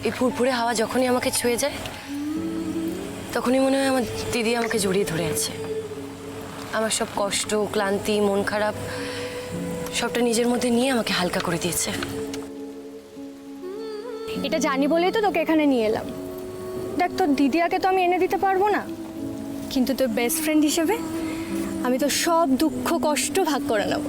এই ফুরফুরে হাওয়া যখনই আমাকে ছুঁয়ে যায় তখনই মনে হয় আমার দিদি আমাকে জড়িয়ে ধরে আছে। আমার সব কষ্ট, ক্লান্তি, মন খারাপ সবটা নিজের মধ্যে নিয়ে আমাকে হালকা করে দিয়েছে। এটা জানি বলেই তো তোকে এখানে নিয়ে এলাম। দেখ, তোর দিদিয়াকে তো আমি এনে দিতে পারবো না, কিন্তু তোর বেস্ট ফ্রেন্ড হিসেবে আমি তো সব দুঃখ কষ্ট ভাগ করে নেব।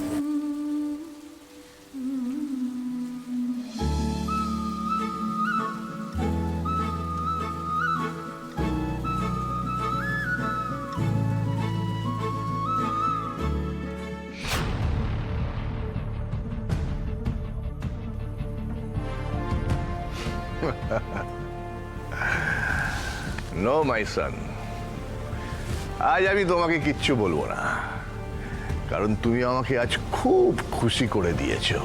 নো মাই সন, আজ আমি তোমাকে কিচ্ছু বলবো না, কারণ তুমি আমাকে আজ খুব খুশি করে দিয়েছো।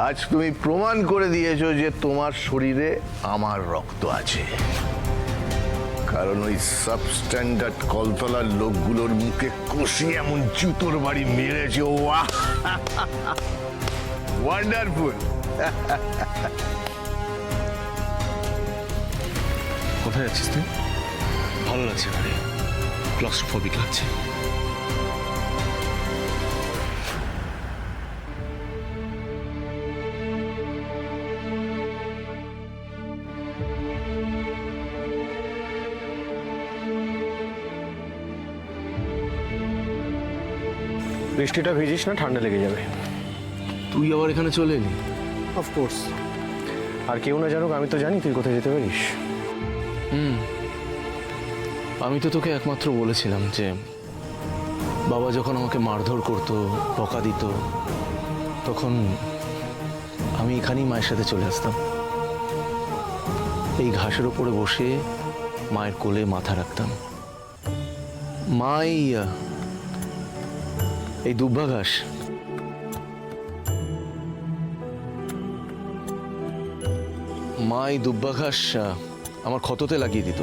আজ তুমি প্রমাণ করে দিয়েছো যে তোমার শরীরে আমার রক্ত আছে। কারণ ওই সাবস্ট্যান্ডার্ড কলতলার লোকগুলোর মুখে কষি এমন জুতোর বাড়ি মেরেছে। ওয়াহ, ওয়ান্ডারফুল। কোথায় যাচ্ছিস তুই? ভালো লাগছে না রে, ক্লস্ট্রোফোবিক লাগছে। বৃষ্টিটা ভিজিস না, ঠান্ডা লেগে যাবে। তুই আবার এখানে চলে এলি? অফকোর্স, আর কেউ না জানুক, আমি তো জানি তুই কোথায় যেতে পারিস। আমি তো তোকে একমাত্র বলেছিলাম যে বাবা যখন আমাকে মারধর করতো, বকা দিত, তখন আমি এখানেই মায়ের সাথে চলে আসতাম। এই ঘাসের ওপরে বসে মায়ের কোলে মাথা রাখতাম। মা এই দুব্বা ঘাস, মা এই দুব্বা ঘাস আমার ক্ষততে লাগিয়ে দিত,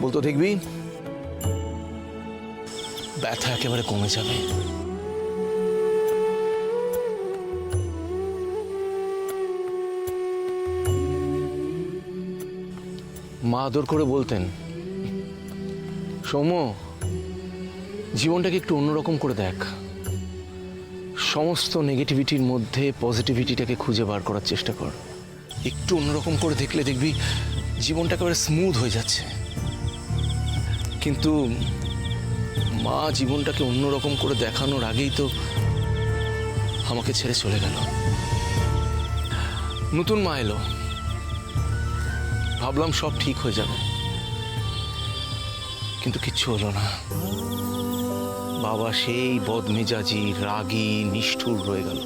বলতো দেখবি ব্যথা একেবারে কমে যাবে। মা আদর করে বলতেন, সৌম্য, জীবনটাকে একটু অন্যরকম করে দেখ, সমস্ত নেগেটিভিটির মধ্যে পজিটিভিটিটাকে খুঁজে বার করার চেষ্টা কর। একটু অন্যরকম করে দেখলে দেখবি জীবনটা একেবারে স্মুথ হয়ে যাচ্ছে। কিন্তু মা জীবনটাকে অন্যরকম করে দেখানোর আগেই তো আমাকে ছেড়ে চলে গেল। নতুন মা এলো, ভাবলাম সব ঠিক হয়ে যাবে, কিন্তু কিচ্ছু হলো না। বাবা সেই বদমেজাজি, রাগী, নিষ্ঠুর রয়ে গেল।